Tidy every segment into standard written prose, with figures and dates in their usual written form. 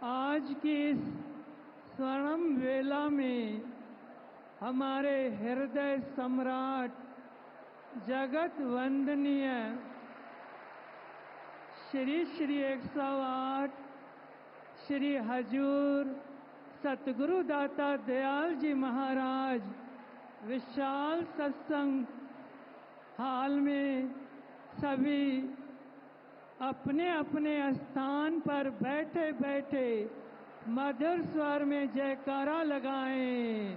आज की इस स्वर्णिम वेला में हमारे हृदय सम्राट जगत वंदनीय श्री श्री 108 श्री हजूर सतगुरु दाता दयाल जी महाराज विशाल सत्संग हाल में सभी अपने अपने स्थान पर बैठे बैठे मधुर स्वर में जयकारा लगाएं।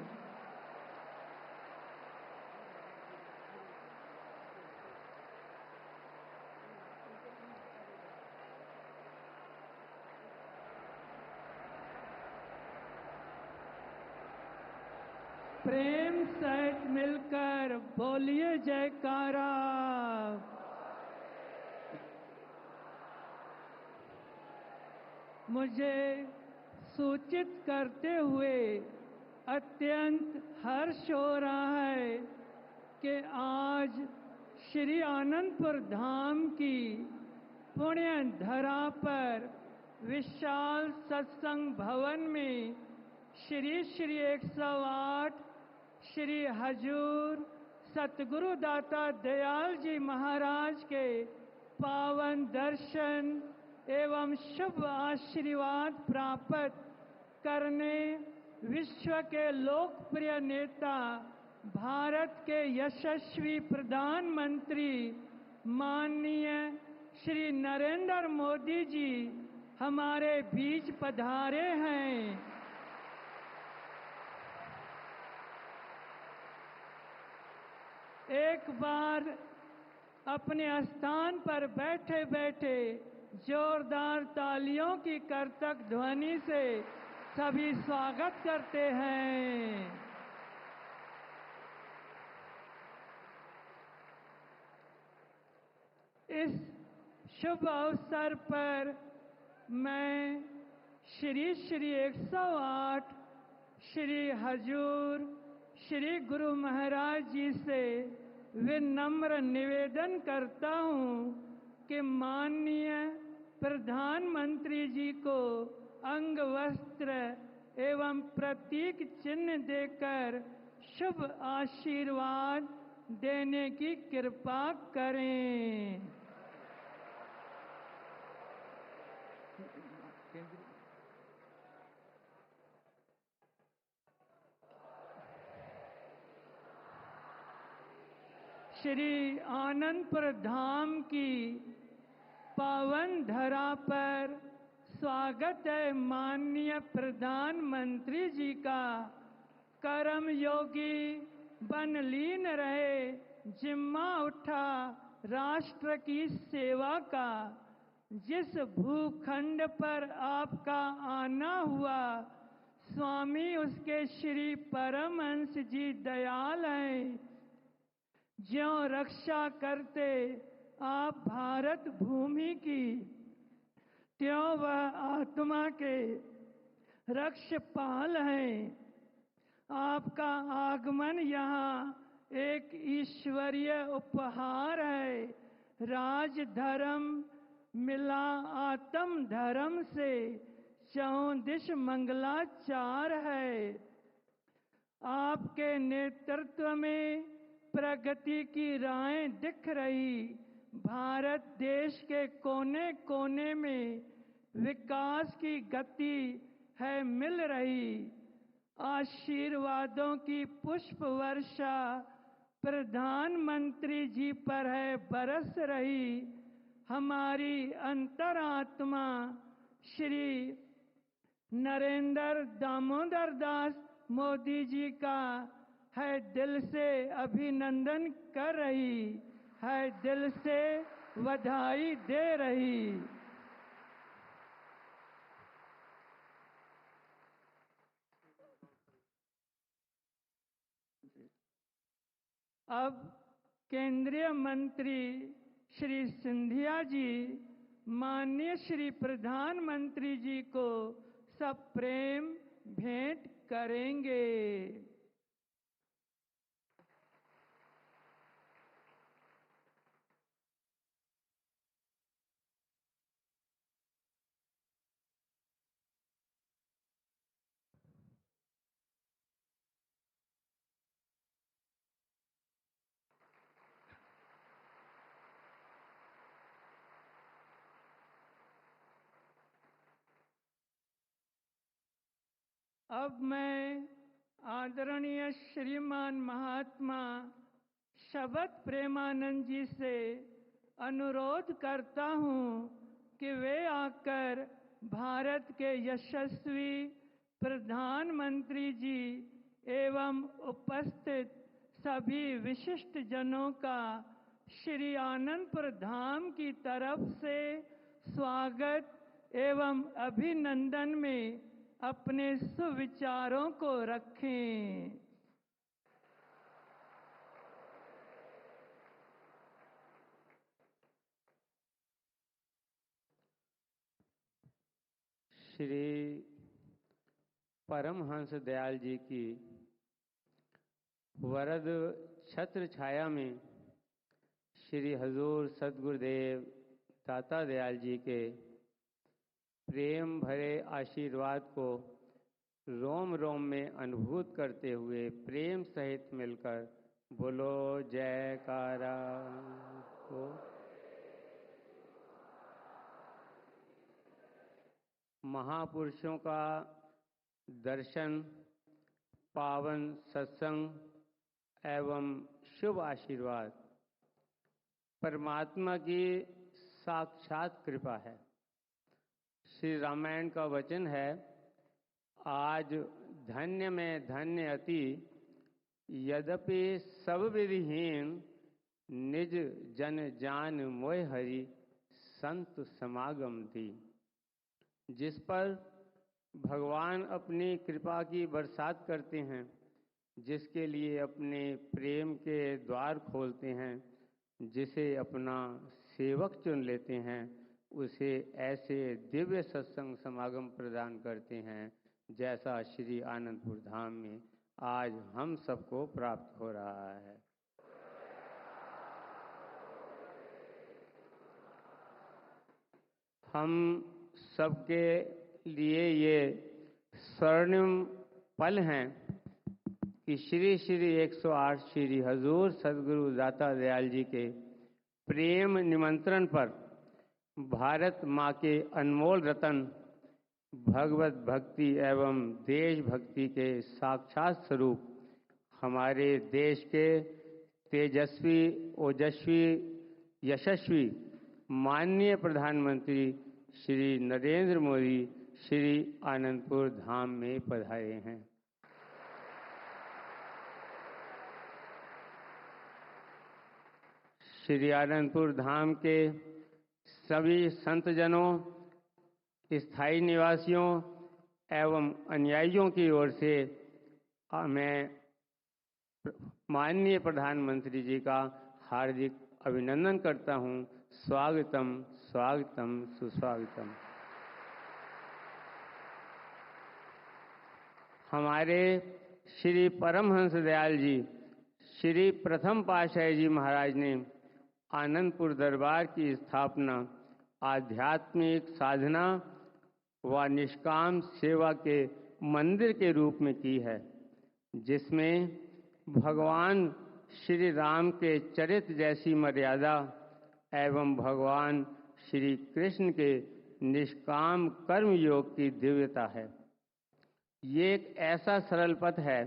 प्रेम सहित मिलकर बोलिए जयकारा। मुझे सूचित करते हुए अत्यंत हर्ष हो रहा है कि आज श्री आनंदपुर धाम की पुण्य धरा पर विशाल सत्संग भवन में श्री श्री 108 श्री हजूर सतगुरु दाता दयाल जी महाराज के पावन दर्शन एवं शुभ आशीर्वाद प्राप्त करने विश्व के लोकप्रिय नेता भारत के यशस्वी प्रधानमंत्री माननीय श्री नरेंद्र मोदी जी हमारे बीच पधारे हैं। एक बार अपने स्थान पर बैठे बैठे जोरदार तालियों की करतक ध्वनि से सभी स्वागत करते हैं। इस शुभ अवसर पर मैं श्री श्री 108 श्री हजूर श्री गुरु महाराज जी से विनम्र निवेदन करता हूं कि माननीय प्रधानमंत्री जी को अंग वस्त्र एवं प्रतीक चिन्ह देकर शुभ आशीर्वाद देने की कृपा करें। श्री आनंदपुर धाम की पावन धरा पर स्वागत है माननीय प्रधानमंत्री जी का। कर्म योगी बन लीन रहे, जिम्मा उठा राष्ट्र की सेवा का। जिस भूखंड पर आपका आना हुआ, स्वामी उसके श्री परमहंस जी दयाल हैं। ज्यों रक्षा करते आप भारत भूमि की, त्यों वह आत्मा के रक्षपाल हैं। आपका आगमन यहाँ एक ईश्वरीय उपहार है। राज धर्म मिला आत्म धर्म से, चौदिश मंगलाचार है। आपके नेतृत्व में प्रगति की राहें दिख रही। भारत देश के कोने कोने में विकास की गति है मिल रही। आशीर्वादों की पुष्प वर्षा प्रधानमंत्री जी पर है बरस रही। हमारी अंतरात्मा श्री नरेंद्र दामोदर दास मोदी जी का है दिल से अभिनंदन कर रही है, दिल से बधाई दे रही। अब केंद्रीय मंत्री श्री सिंधिया जी माननीय श्री प्रधानमंत्री जी को सब प्रेम भेंट करेंगे। अब मैं आदरणीय श्रीमान महात्मा शबद प्रेमानंद जी से अनुरोध करता हूं कि वे आकर भारत के यशस्वी प्रधानमंत्री जी एवं उपस्थित सभी विशिष्ट जनों का श्री आनंदपुर धाम की तरफ से स्वागत एवं अभिनंदन में अपने सुविचारों को रखें। श्री परमहंस दयाल जी की वरद छत्र छाया में श्री हजूर सद्गुरुदेव दाता दयाल जी के प्रेम भरे आशीर्वाद को रोम रोम में अनुभूत करते हुए प्रेम सहित मिलकर बोलो जयकारा हो। महापुरुषों का दर्शन, पावन सत्संग एवं शुभ आशीर्वाद परमात्मा की साक्षात कृपा है। श्री रामायण का वचन है, आज धन्य में धन्य अति यद्यपि सब विधिहीन निज जन जान मोय हरि संत समागम दी। जिस पर भगवान अपनी कृपा की बरसात करते हैं, जिसके लिए अपने प्रेम के द्वार खोलते हैं, जिसे अपना सेवक चुन लेते हैं, उसे ऐसे दिव्य सत्संग समागम प्रदान करते हैं जैसा श्री आनंदपुर धाम में आज हम सबको प्राप्त हो रहा है। हम सबके लिए ये स्वर्णिम पल हैं कि श्री श्री 108 श्री हजूर सद्गुरु दाता दयाल जी के प्रेम निमंत्रण पर भारत माँ के अनमोल रतन भगवत भक्ति एवं देशभक्ति के साक्षात स्वरूप हमारे देश के तेजस्वी, ओजस्वी, यशस्वी माननीय प्रधानमंत्री श्री नरेंद्र मोदी श्री आनंदपुर धाम में पधारे हैं। श्री आनंदपुर धाम के सभी संतजनों, स्थायी निवासियों एवं अनुयायियों की ओर से मैं माननीय प्रधानमंत्री जी का हार्दिक अभिनंदन करता हूं। स्वागतम स्वागतम सुस्वागतम। हमारे श्री परमहंस दयाल जी श्री प्रथम पातशाही जी महाराज ने आनंदपुर दरबार की स्थापना आध्यात्मिक साधना व निष्काम सेवा के मंदिर के रूप में की है, जिसमें भगवान श्री राम के चरित्र जैसी मर्यादा एवं भगवान श्री कृष्ण के निष्काम कर्म योग की दिव्यता है। ये एक ऐसा सरल पथ है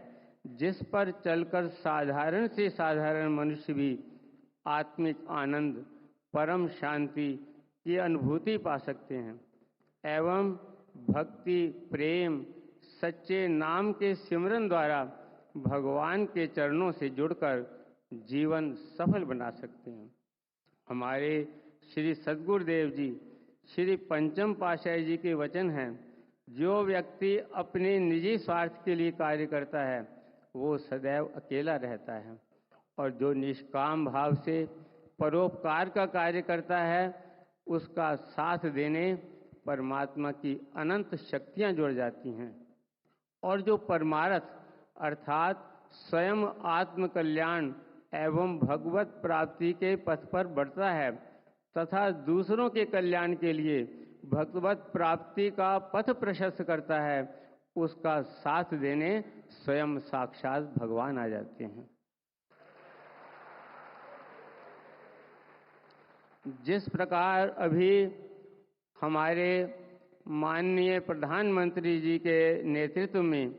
जिस पर चलकर साधारण से साधारण मनुष्य भी आत्मिक आनंद, परम शांति की अनुभूति पा सकते हैं एवं भक्ति, प्रेम, सच्चे नाम के सिमरन द्वारा भगवान के चरणों से जुड़कर जीवन सफल बना सकते हैं। हमारे श्री सद्गुरुदेव जी श्री पंचम पातशाही जी के वचन हैं, जो व्यक्ति अपने निजी स्वार्थ के लिए कार्य करता है वो सदैव अकेला रहता है, और जो निष्काम भाव से परोपकार का कार्य करता है उसका साथ देने परमात्मा की अनंत शक्तियां जुड़ जाती हैं। और जो परमार्थ अर्थात स्वयं आत्म कल्याण एवं भगवत प्राप्ति के पथ पर बढ़ता है तथा दूसरों के कल्याण के लिए भगवत प्राप्ति का पथ प्रशस्त करता है, उसका साथ देने स्वयं साक्षात भगवान आ जाते हैं। जिस प्रकार अभी हमारे माननीय प्रधानमंत्री जी के नेतृत्व में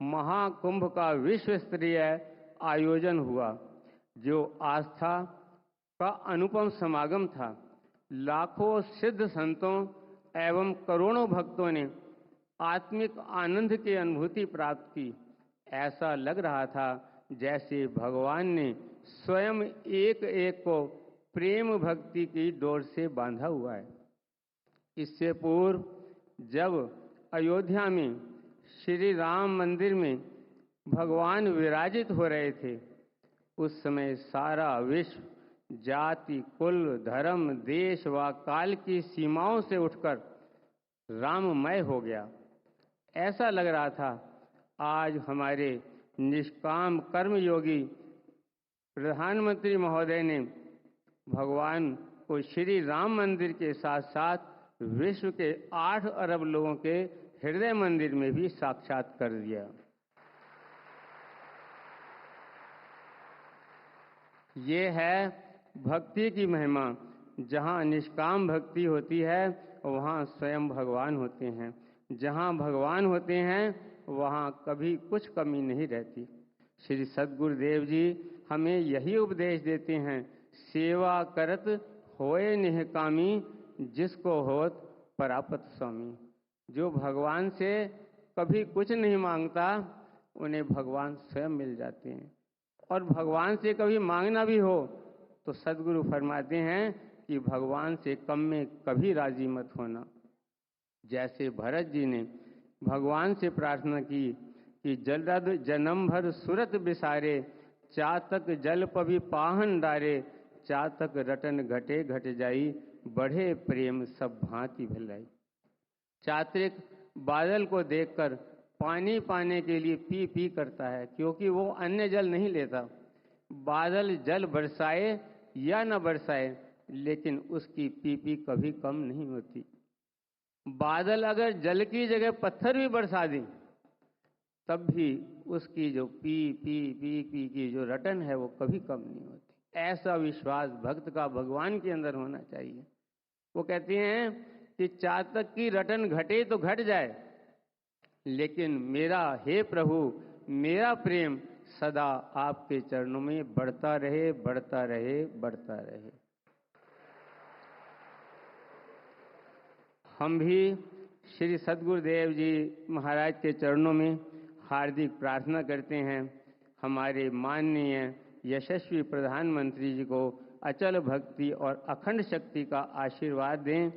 महाकुंभ का विश्व स्तरीय आयोजन हुआ, जो आस्था का अनुपम समागम था। लाखों सिद्ध संतों एवं करोड़ों भक्तों ने आत्मिक आनंद की अनुभूति प्राप्त की। ऐसा लग रहा था जैसे भगवान ने स्वयं एक एक को प्रेम भक्ति की डोर से बांधा हुआ है। इससे पूर्व जब अयोध्या में श्री राम मंदिर में भगवान विराजित हो रहे थे, उस समय सारा विश्व जाति, कुल, धर्म, देश व काल की सीमाओं से उठकर राममय हो गया। ऐसा लग रहा था आज हमारे निष्काम कर्मयोगी प्रधानमंत्री महोदय ने भगवान को श्री राम मंदिर के साथ साथ विश्व के 8 अरब लोगों के हृदय मंदिर में भी साक्षात कर दिया। ये है भक्ति की महिमा। जहाँ निष्काम भक्ति होती है वहाँ स्वयं भगवान होते हैं। जहाँ भगवान होते हैं वहाँ कभी कुछ कमी नहीं रहती। श्री सद्गुरुदेव जी हमें यही उपदेश देते हैं, सेवा करत होए निहकामी, जिसको होत परापत स्वामी। जो भगवान से कभी कुछ नहीं मांगता, उन्हें भगवान स्वयं मिल जाते हैं। और भगवान से कभी मांगना भी हो तो सद्गुरु फरमाते हैं कि भगवान से कम में कभी राजी मत होना। जैसे भरत जी ने भगवान से प्रार्थना की कि जलद जन्म भर सुरत बिसारे, चातक जल पभी पाहन डारे, चातक रटन घटे घट जाई, बढ़े प्रेम सब भांति भलाई। चात्रिक बादल को देखकर पानी पाने के लिए पी पी करता है, क्योंकि वो अन्य जल नहीं लेता। बादल जल बरसाए या न बरसाए, लेकिन उसकी पी पी कभी कम नहीं होती। बादल अगर जल की जगह पत्थर भी बरसा दें, तब भी उसकी जो पी पी पी पी की जो रटन है वो कभी कम नहीं होती। ऐसा विश्वास भक्त का भगवान के अंदर होना चाहिए। वो कहते हैं कि चातक की रटन घटे तो घट जाए, लेकिन मेरा हे प्रभु, मेरा प्रेम सदा आपके चरणों में बढ़ता रहे, बढ़ता रहे, बढ़ता रहे। हम भी श्री सद्गुरुदेव जी महाराज के चरणों में हार्दिक प्रार्थना करते हैं, हमारे माननीय यशस्वी प्रधानमंत्री जी को अचल भक्ति और अखंड शक्ति का आशीर्वाद दें,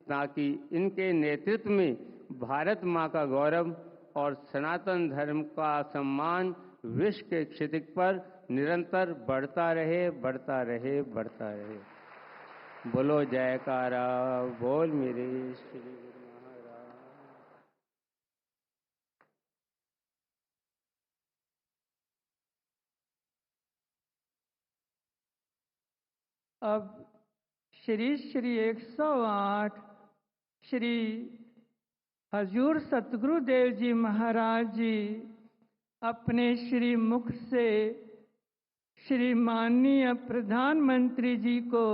ताकि इनके नेतृत्व में भारत माँ का गौरव और सनातन धर्म का सम्मान विश्व के क्षितिज पर निरंतर बढ़ता रहे, बढ़ता रहे, बढ़ता रहे। बोलो जयकारा, बोल मेरे श्री गुरु महाराज। अब श्री श्री 108 श्री हजूर सतगुरुदेव जी महाराज जी अपने श्री मुख से श्री माननीय प्रधानमंत्री जी को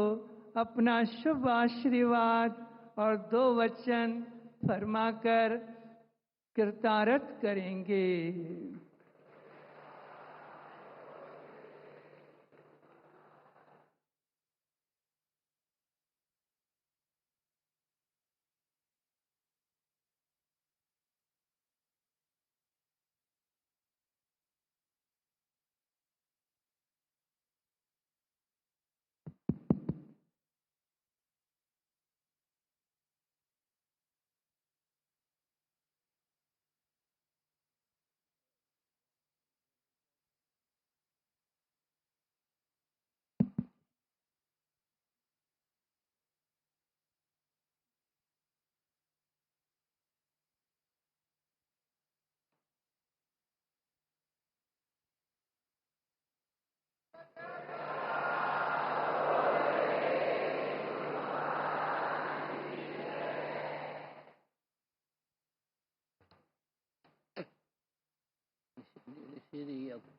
अपना शुभ आशीर्वाद और 2 वचन फरमाकर कृतार्थ करेंगे।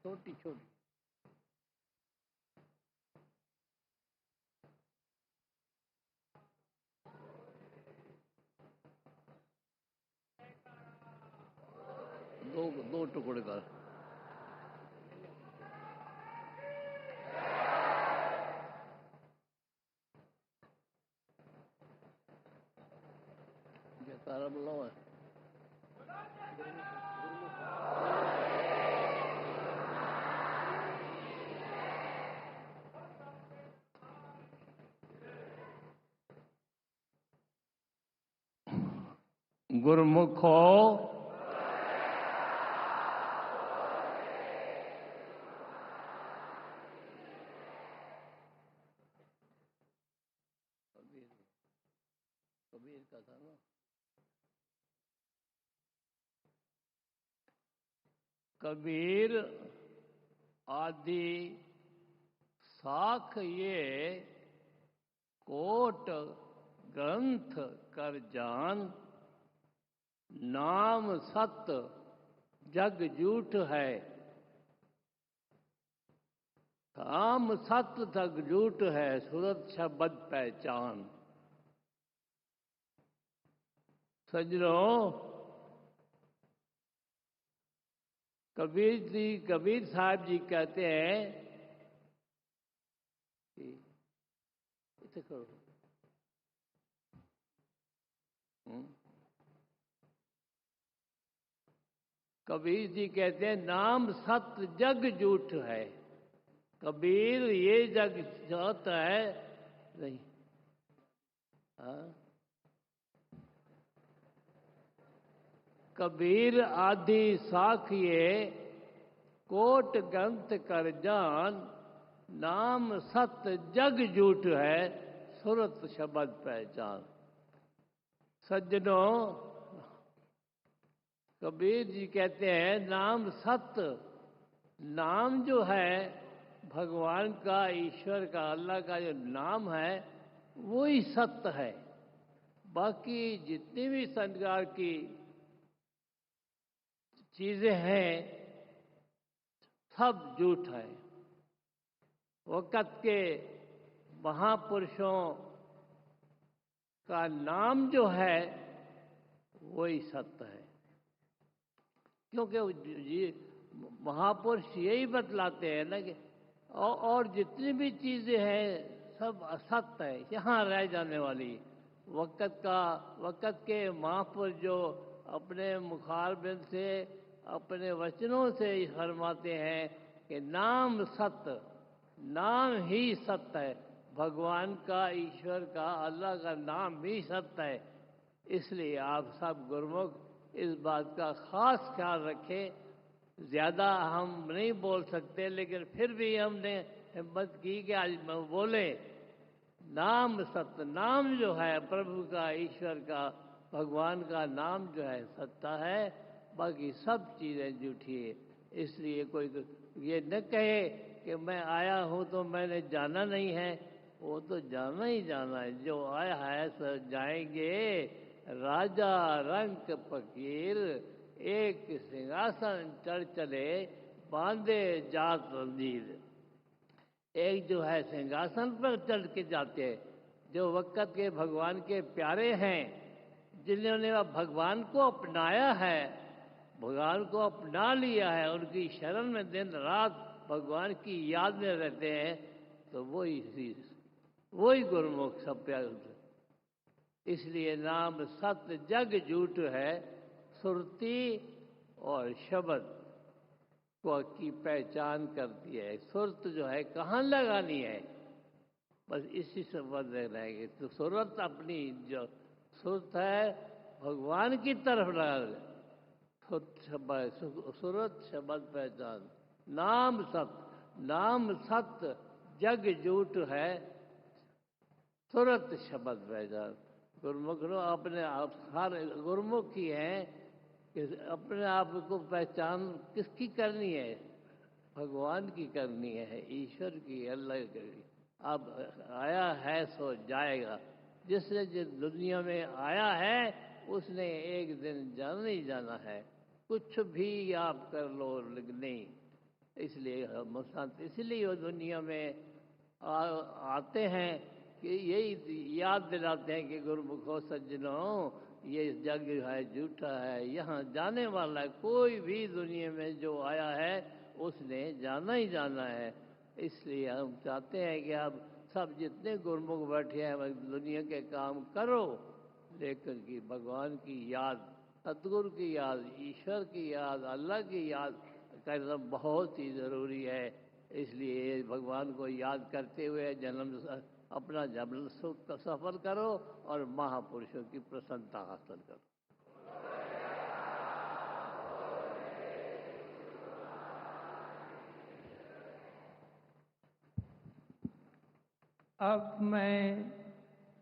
छोटी छोटी दो टुकड़े कर। जयकारा बुलाओ है। गुरमुखो कबीर का था ना। कबीर आदि साख ये कोट ग्रंथ कर जान, नाम सत जग झूठ है। नाम सत जग झूठ है, सूरत शब्द पहचान। सज्जनों, कबीर साहब जी कहते हैं कि इसे करो। कबीर जी कहते हैं नाम सत्य जग झूठ है। कबीर ये जग सत है नहीं। कबीर आदि साखिए कोट ग्रंथ कर जान, नाम सत्य जग झूठ है, सुरत शब्द पहचान। सज्जनों, कबीर जी कहते हैं नाम सत्य, नाम जो है भगवान का, ईश्वर का, अल्लाह का जो नाम है वो ही सत्य है। बाकी जितनी भी संसार की चीजें हैं सब झूठ है। वक़्त के महापुरुषों का नाम जो है वही सत्य है, क्योंकि ये महापुरुष यही बतलाते हैं ना कि और जितनी भी चीजें हैं सब असत्य है, यहाँ रह जाने वाली। वक़्त के महापुरुष जो अपने मुखारबिंद से, अपने वचनों से ही फरमाते हैं कि नाम सत्य, नाम ही सत्य है। भगवान का, ईश्वर का, अल्लाह का नाम ही सत्य है। इसलिए आप सब गुरुमुख इस बात का खास ख्याल रखें। ज़्यादा हम नहीं बोल सकते, लेकिन फिर भी हमने हिम्मत की कि आज बोले। नाम सत्य, नाम जो है प्रभु का, ईश्वर का, भगवान का नाम जो है सत्ता है, बाकी सब चीज़ें झूठी है। इसलिए कोई ये न कहे कि मैं आया हूँ तो मैंने जाना नहीं है, वो तो जाना ही जाना है। जो आया है सब जाएंगे। राजा रंक फकीर एक सिंहासन चढ़ चले, बांधे जात रंजीर। एक जो है सिंहासन पर चढ़ के जाते हैं, जो वक़्त के भगवान के प्यारे हैं, जिन्होंने भगवान को अपनाया है, भगवान को अपना लिया है, उनकी शरण में दिन रात भगवान की याद में रहते हैं, तो वही गुरुमुख सब प्यार। इसलिए नाम सत्य जग झूठ है, सुरती और शब्द को की पहचान करती है। सुरत जो है कहाँ लगानी है, बस इसी संबंध में रहेंगे। तो सुरत अपनी जो सुरत है भगवान की तरफ लगा। सुरत शब्द पहचान, नाम सत्य, नाम सत्य जग झूठ है, सुरत शब्द पहचान। गुरुमुख अपने आप सारे गुरुमुख ही हैं कि अपने आप को पहचान किसकी करनी है? भगवान की करनी है, ईश्वर की, अल्लाह की। अब आया है सो जाएगा। जिसने जिस दुनिया में आया है उसने एक दिन जाना ही जाना है, कुछ भी आप कर लो लेकिन नहीं। इसलिए हम संत इसलिए वो दुनिया में आते हैं कि यही याद दिलाते हैं कि गुरुमुखो सज्जनों, ये जग है झूठा है, यहाँ जाने वाला है, कोई भी दुनिया में जो आया है उसने जाना ही जाना है। इसलिए हम चाहते हैं कि आप सब जितने गुरमुख बैठे हैं दुनिया के काम करो, लेकिन कि भगवान की याद, सतगुरु की याद, ईश्वर की याद, अल्लाह की याद करना बहुत ही ज़रूरी है। इसलिए भगवान को याद करते हुए अपना जन्म सुख का सफर करो और महापुरुषों की प्रसन्नता हासिल करो। अब मैं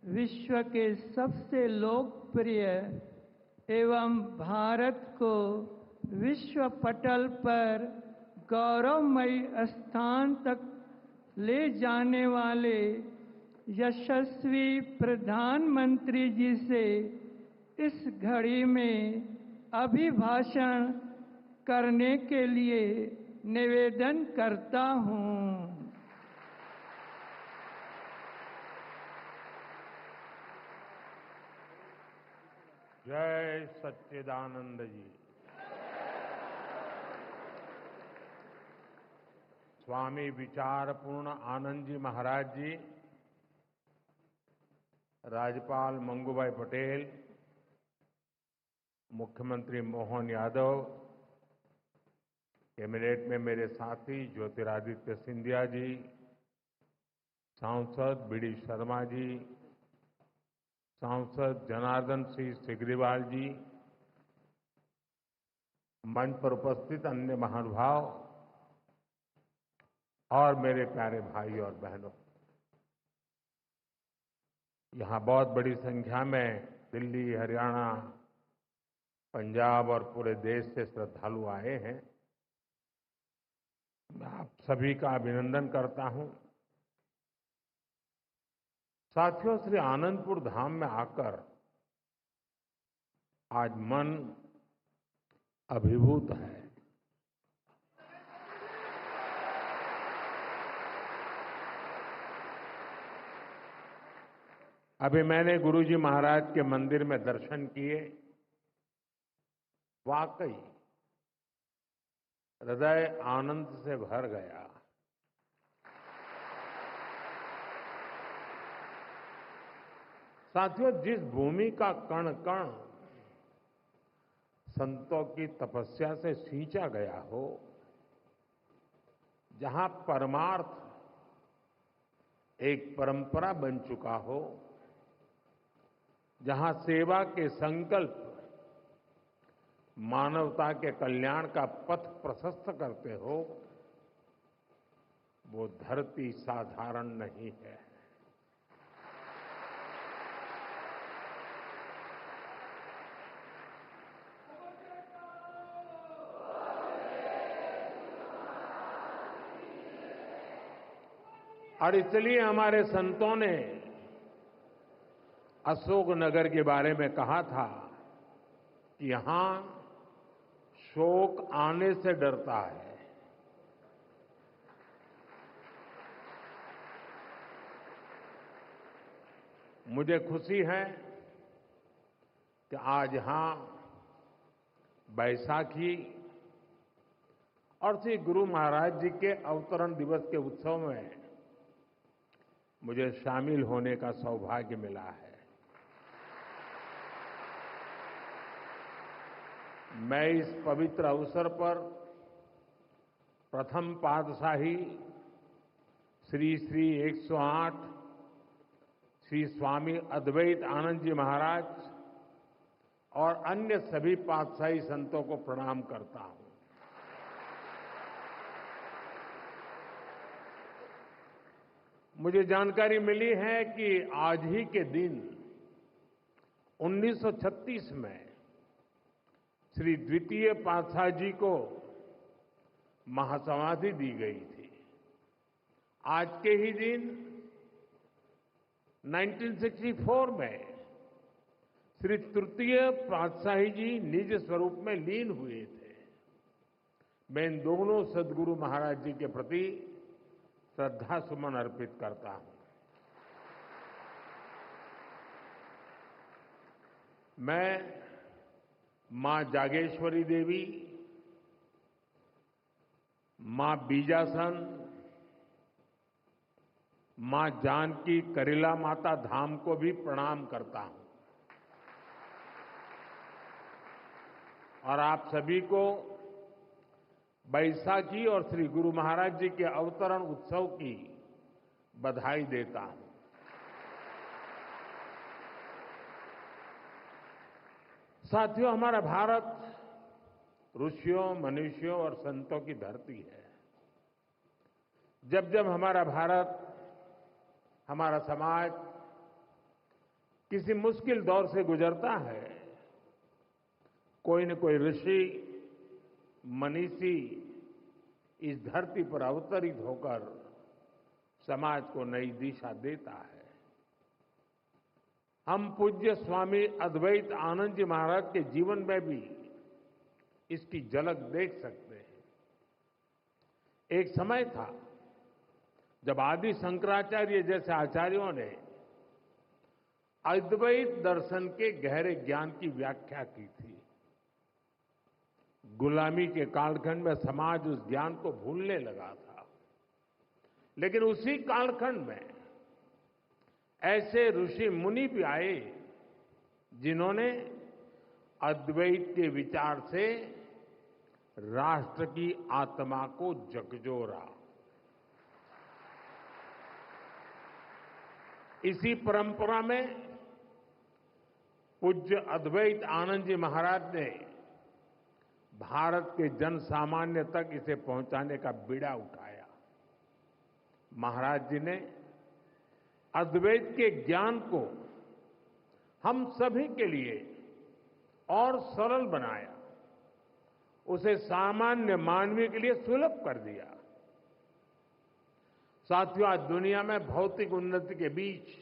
विश्व के सबसे लोकप्रिय एवं भारत को विश्व पटल पर गौरवमयी स्थान तक ले जाने वाले यशस्वी प्रधानमंत्री जी से इस घड़ी में अभिभाषण करने के लिए निवेदन करता हूँ। जय सच्चिदानंद जी। स्वामी विचारपूर्ण आनंद जी महाराज जी, राज्यपाल मंगूभाई पटेल, मुख्यमंत्री मोहन यादव, कैबिनेट में मेरे साथी ज्योतिरादित्य सिंधिया जी, सांसद बीडी शर्मा जी, सांसद जनार्दन सिंह सिग्रीवाल जी, मंच पर उपस्थित अन्य महानुभाव और मेरे प्यारे भाई और बहनों, यहाँ बहुत बड़ी संख्या में दिल्ली, हरियाणा, पंजाब और पूरे देश से श्रद्धालु आए हैं। मैं आप सभी का अभिनंदन करता हूं। साथियों, श्री आनंदपुर धाम में आकर आज मन अभिभूत है। अभी मैंने गुरुजी महाराज के मंदिर में दर्शन किए। वाकई हृदय आनंद से भर गया। साथियों, जिस भूमि का कण कण संतों की तपस्या से सींचा गया हो, जहां परमार्थ एक परंपरा बन चुका हो, जहां सेवा के संकल्प मानवता के कल्याण का पथ प्रशस्त करते हो, वो धरती साधारण नहीं है। और इसलिए हमारे संतों ने अशोकनगर के बारे में कहा था कि यहां शोक आने से डरता है। मुझे खुशी है कि आज यहां बैसाखी और श्री गुरु महाराज जी के अवतरण दिवस के उत्सव में मुझे शामिल होने का सौभाग्य मिला है। मैं इस पवित्र अवसर पर प्रथम पातशाही श्री श्री 108 श्री स्वामी अद्वैत आनंद जी महाराज और अन्य सभी पातशाही संतों को प्रणाम करता हूं। मुझे जानकारी मिली है कि आज ही के दिन 1936 में श्री द्वितीय पातशाही जी को महासमाधि दी गई थी। आज के ही दिन 1964 में श्री तृतीय पातशाही जी निज स्वरूप में लीन हुए थे। मैं इन दोनों सद्गुरु महाराज जी के प्रति श्रद्धा सुमन अर्पित करता हूं। मैं मां जागेश्वरी देवी, मां बीजासन, मां जानकी करीला माता धाम को भी प्रणाम करता हूं और आप सभी को बैसाखी और श्री गुरु महाराज जी के अवतरण उत्सव की बधाई देता हूं। साथियों, हमारा भारत ऋषियों, मनीषियों और संतों की धरती है। जब जब हमारा भारत, हमारा समाज किसी मुश्किल दौर से गुजरता है, कोई न कोई ऋषि, मनीषी इस धरती पर अवतरित होकर समाज को नई दिशा देता है। हम पूज्य स्वामी अद्वैत आनंद जी महाराज के जीवन में भी इसकी झलक देख सकते हैं। एक समय था जब आदि शंकराचार्य जैसे आचार्यों ने अद्वैत दर्शन के गहरे ज्ञान की व्याख्या की थी। गुलामी के कालखंड में समाज उस ज्ञान को भूलने लगा था, लेकिन उसी कालखंड में ऐसे ऋषि मुनि भी आए जिन्होंने अद्वैत के विचार से राष्ट्र की आत्मा को झकझोरा। इसी परंपरा में पूज्य अद्वैत आनंद जी महाराज ने भारत के जन सामान्य तक इसे पहुंचाने का बीड़ा उठाया। महाराज जी ने अद्वैत के ज्ञान को हम सभी के लिए और सरल बनाया, उसे सामान्य मानवीय के लिए सुलभ कर दिया। साथियों, आज दुनिया में भौतिक उन्नति के बीच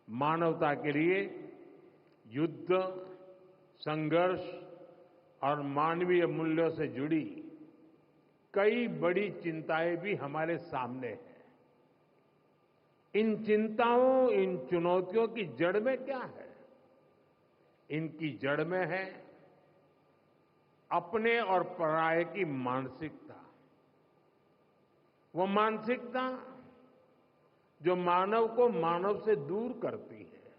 मानवता के लिए युद्ध, संघर्ष और मानवीय मूल्यों से जुड़ी कई बड़ी चिंताएं भी हमारे सामने हैं। इन चिंताओं, इन चुनौतियों की जड़ में क्या है? इनकी जड़ में है अपने और पराये की मानसिकता। वो मानसिकता जो मानव को मानव से दूर करती है।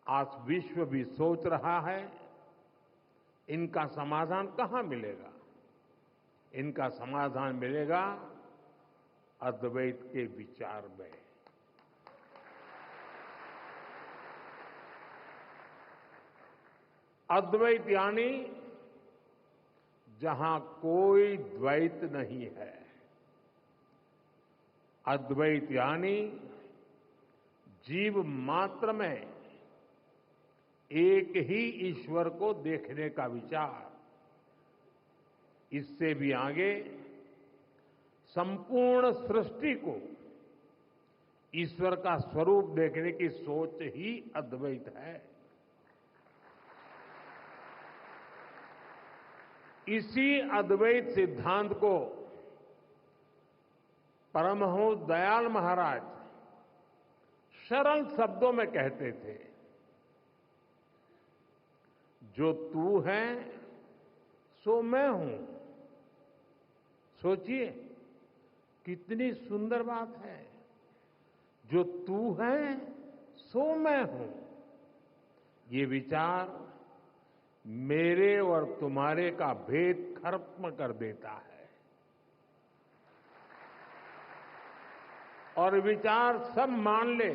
आज विश्व भी सोच रहा है इनका समाधान कहां मिलेगा? इनका समाधान मिलेगा अद्वैत के विचार में। अद्वैत यानी जहां कोई द्वैत नहीं है। अद्वैत यानी जीव मात्र में एक ही ईश्वर को देखने का विचार। इससे भी आगे संपूर्ण सृष्टि को ईश्वर का स्वरूप देखने की सोच ही अद्वैत है। इसी अद्वैत सिद्धांत को परमहंस दयाल महाराज सरल शब्दों में कहते थे, जो तू है सो मैं हूं। सोचिए कितनी सुंदर बात है। जो तू है सो मैं हूं। ये विचार मेरे और तुम्हारे का भेद खत्म कर देता है और विचार सब मान ले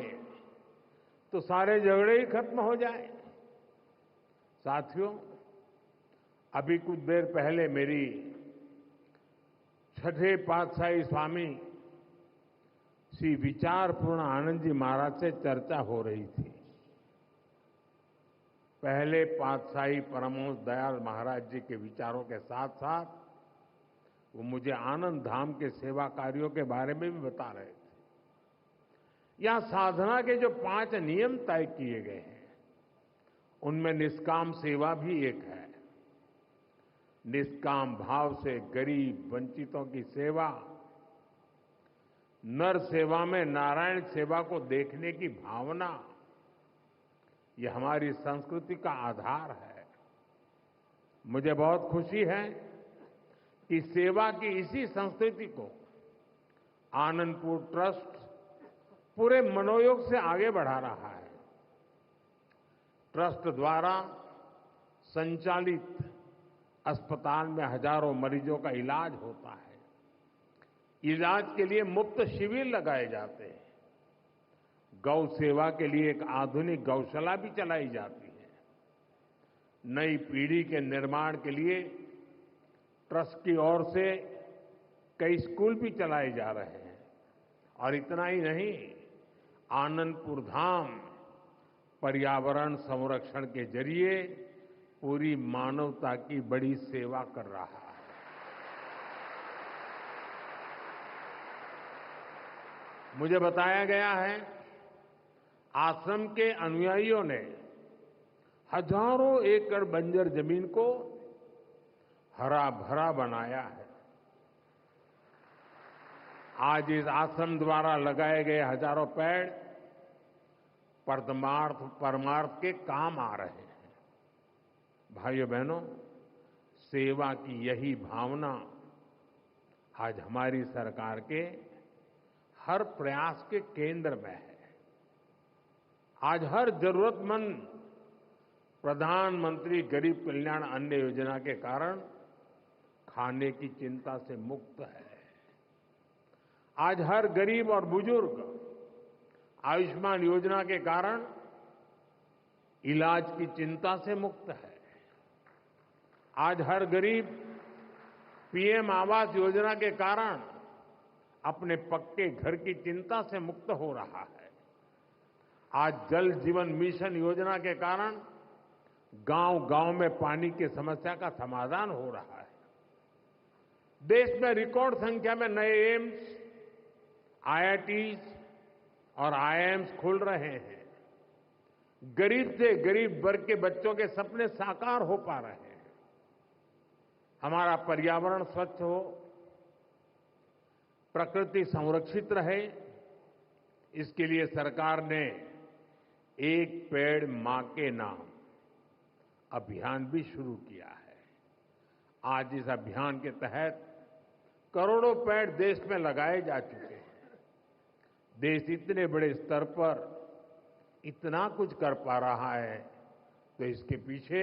तो सारे झगड़े ही खत्म हो जाए। साथियों, अभी कुछ देर पहले मेरी छठे पातशाही स्वामी श्री विचारपूर्ण आनंद जी महाराज से चर्चा हो रही थी। पहले पातशाही परमहंस दयाल महाराज जी के विचारों के साथ साथ वो मुझे आनंद धाम के सेवा कार्यों के बारे में भी बता रहे थे। यहां साधना के जो 5 नियम तय किए गए हैं, उनमें निष्काम सेवा भी एक है। निष्काम भाव से गरीब वंचितों की सेवा, नर सेवा में नारायण सेवा को देखने की भावना, ये हमारी संस्कृति का आधार है। मुझे बहुत खुशी है कि सेवा की इसी संस्कृति को आनंदपुर ट्रस्ट पूरे मनोयोग से आगे बढ़ा रहा है। ट्रस्ट द्वारा संचालित अस्पताल में हजारों मरीजों का इलाज होता है। इलाज के लिए मुफ्त शिविर लगाए जाते हैं। गौ सेवा के लिए एक आधुनिक गौशाला भी चलाई जाती है। नई पीढ़ी के निर्माण के लिए ट्रस्ट की ओर से कई स्कूल भी चलाए जा रहे हैं। और इतना ही नहीं, आनंदपुर धाम पर्यावरण संरक्षण के जरिए पूरी मानवता की बड़ी सेवा कर रहा है। मुझे बताया गया है, आश्रम के अनुयायियों ने हजारों एकड़ बंजर जमीन को हरा भरा बनाया है। आज इस आश्रम द्वारा लगाए गए हजारों पेड़ परमार्थ के काम आ रहे हैं। भाइयों बहनों, सेवा की यही भावना आज हमारी सरकार के हर प्रयास के केंद्र में है। आज हर जरूरतमंद प्रधानमंत्री गरीब कल्याण अन्न योजना के कारण खाने की चिंता से मुक्त है। आज हर गरीब और बुजुर्ग आयुष्मान योजना के कारण इलाज की चिंता से मुक्त है। आज हर गरीब पीएम आवास योजना के कारण अपने पक्के घर की चिंता से मुक्त हो रहा है। आज जल जीवन मिशन योजना के कारण गांव-गांव में पानी की समस्या का समाधान हो रहा है। देश में रिकॉर्ड संख्या में नए एम्स, आईआईटीज और आईआईएम्स खुल रहे हैं। गरीब से गरीब वर्ग के बच्चों के सपने साकार हो पा रहे हैं। हमारा पर्यावरण स्वच्छ हो, प्रकृति संरक्षित रहे, इसके लिए सरकार ने एक पेड़ मां के नाम अभियान भी शुरू किया है। आज इस अभियान के तहत करोड़ों पेड़ देश में लगाए जा चुके हैं। देश इतने बड़े स्तर पर इतना कुछ कर पा रहा है तो इसके पीछे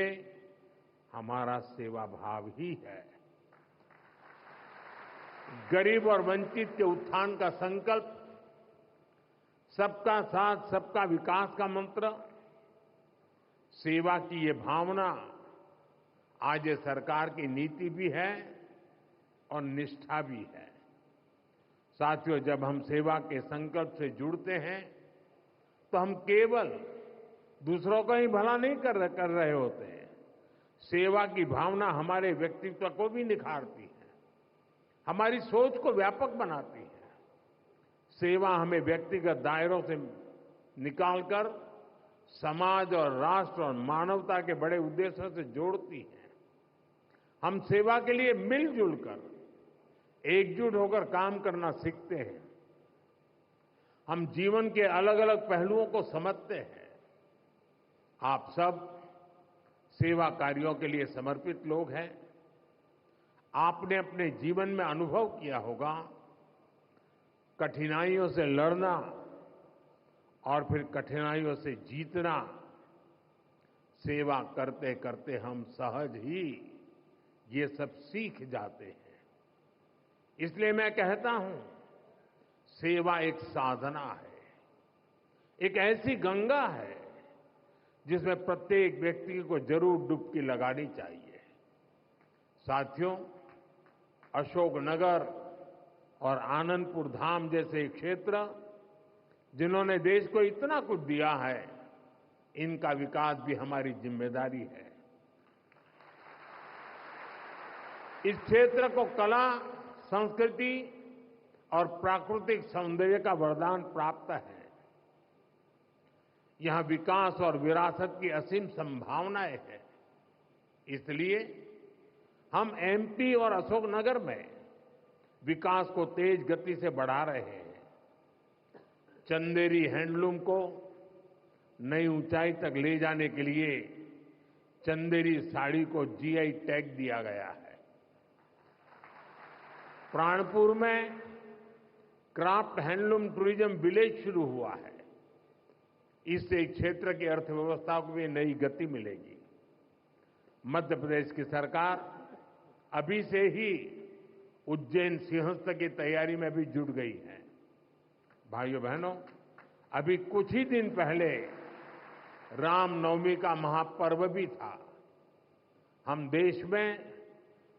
हमारा सेवा भाव ही है। गरीब और वंचित के उत्थान का संकल्प, सबका साथ सबका विकास का मंत्र, सेवा की ये भावना आज ये सरकार की नीति भी है और निष्ठा भी है। साथियों, जब हम सेवा के संकल्प से जुड़ते हैं तो हम केवल दूसरों का ही भला नहीं कर रहे होते हैं। सेवा की भावना हमारे व्यक्तित्व को भी निखारती है, हमारी सोच को व्यापक बनाती है। सेवा हमें व्यक्तिगत दायरों से निकालकर समाज और राष्ट्र और मानवता के बड़े उद्देश्यों से जोड़ती है। हम सेवा के लिए मिलजुल कर, एकजुट होकर काम करना सीखते हैं। हम जीवन के अलग अलग पहलुओं को समझते हैं। आप सब सेवा कार्यों के लिए समर्पित लोग हैं। आपने अपने जीवन में अनुभव किया होगा, कठिनाइयों से लड़ना और फिर कठिनाइयों से जीतना। सेवा करते करते हम सहज ही ये सब सीख जाते हैं। इसलिए मैं कहता हूं, सेवा एक साधना है, एक ऐसी गंगा है जिसमें प्रत्येक व्यक्ति को जरूर डुबकी लगानी चाहिए। साथियों, अशोकनगर और आनंदपुर धाम जैसे क्षेत्र जिन्होंने देश को इतना कुछ दिया है, इनका विकास भी हमारी जिम्मेदारी है। इस क्षेत्र को कला, संस्कृति और प्राकृतिक सौंदर्य का वरदान प्राप्त है। यहां विकास और विरासत की असीम संभावनाएं हैं। इसलिए हम एमपी और अशोकनगर में विकास को तेज गति से बढ़ा रहे हैं। चंदेरी हैंडलूम को नई ऊंचाई तक ले जाने के लिए चंदेरी साड़ी को जीआई टैग दिया गया है। प्राणपुर में क्राफ्ट हैंडलूम टूरिज्म विलेज शुरू हुआ है। इससे क्षेत्र की अर्थव्यवस्था को भी नई गति मिलेगी। मध्य प्रदेश की सरकार अभी से ही उज्जैन सिंहस्थ की तैयारी में भी जुट गई है। भाइयों बहनों, अभी कुछ ही दिन पहले रामनवमी का महापर्व भी था। हम देश में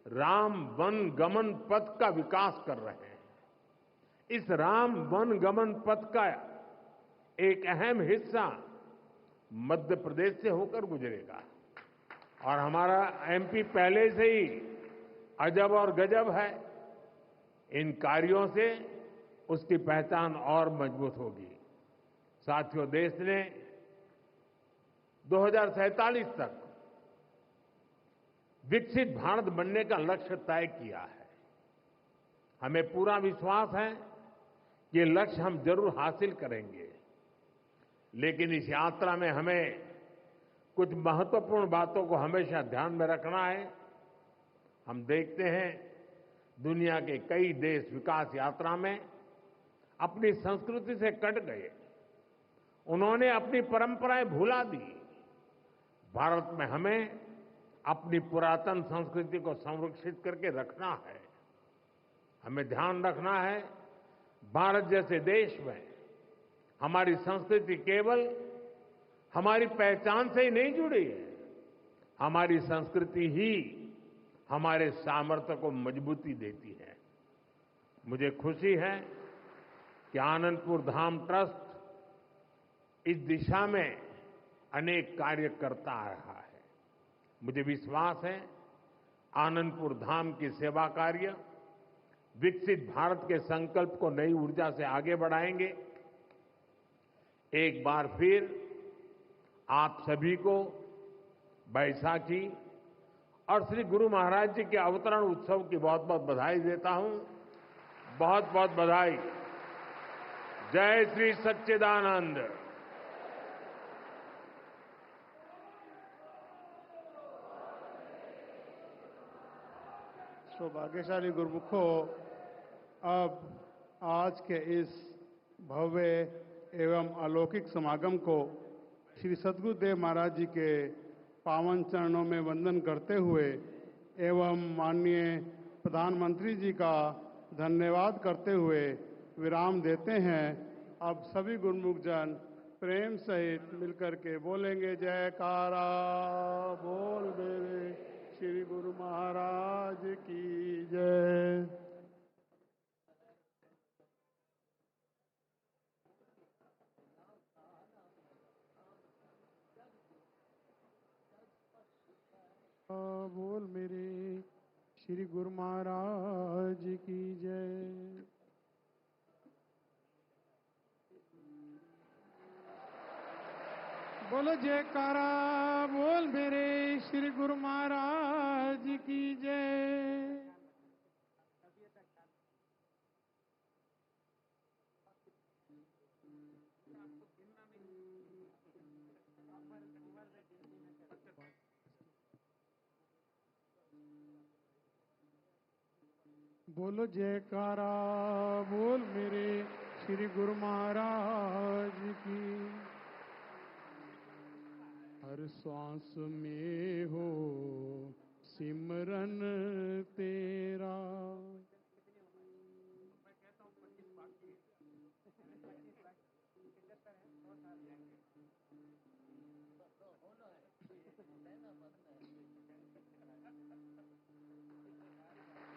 राम वन गमन पथ का विकास कर रहे हैं। इस राम वन गमन पथ का एक अहम हिस्सा मध्य प्रदेश से होकर गुजरेगा और हमारा एमपी पहले से ही अजब और गजब है। इन कार्यों से उसकी पहचान और मजबूत होगी। साथियों, देश ने 2047 तक विकसित भारत बनने का लक्ष्य तय किया है। हमें पूरा विश्वास है कि ये लक्ष्य हम जरूर हासिल करेंगे, लेकिन इस यात्रा में हमें कुछ महत्वपूर्ण बातों को हमेशा ध्यान में रखना है। हम देखते हैं दुनिया के कई देश विकास यात्रा में अपनी संस्कृति से कट गए। उन्होंने अपनी परंपराएं भुला दी। भारत में हमें अपनी पुरातन संस्कृति को संरक्षित करके रखना है। हमें ध्यान रखना है, भारत जैसे देश में हमारी संस्कृति केवल हमारी पहचान से ही नहीं जुड़ी है। हमारी संस्कृति ही हमारे सामर्थ्य को मजबूती देती है। मुझे खुशी है कि आनंदपुर धाम ट्रस्ट इस दिशा में अनेक कार्य करता आ रहा है। मुझे विश्वास है आनंदपुर धाम की सेवा कार्य विकसित भारत के संकल्प को नई ऊर्जा से आगे बढ़ाएंगे। एक बार फिर आप सभी को बैसाखी और श्री गुरु महाराज जी के अवतरण उत्सव की बहुत बहुत बधाई देता हूं। बहुत बहुत बधाई। जय श्री सच्चिदानंद। सौभाग्यशाली गुरुमुखों, अब आज के इस भव्य एवं अलौकिक समागम को श्री सद्गुरुदेव महाराज जी के पावन चरणों में वंदन करते हुए एवं माननीय प्रधानमंत्री जी का धन्यवाद करते हुए विराम देते हैं। अब सभी गुरुमुख जन प्रेम सहित मिलकर के बोलेंगे जयकारा बोल मेरे श्री गुरु महाराज की जय। बोल मेरे श्री गुरु महाराज की जय। बोलो जयकारा बोल मेरे श्री गुरु महाराज की जय। बोलो जयकारा बोल मेरे श्री गुरु महाराज की। हर श्वास में हो सिमरन तेरा।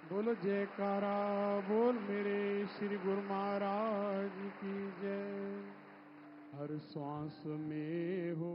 बोलो जयकारा बोल मेरे श्री गुरु महाराज की जय। हर श्वास में हो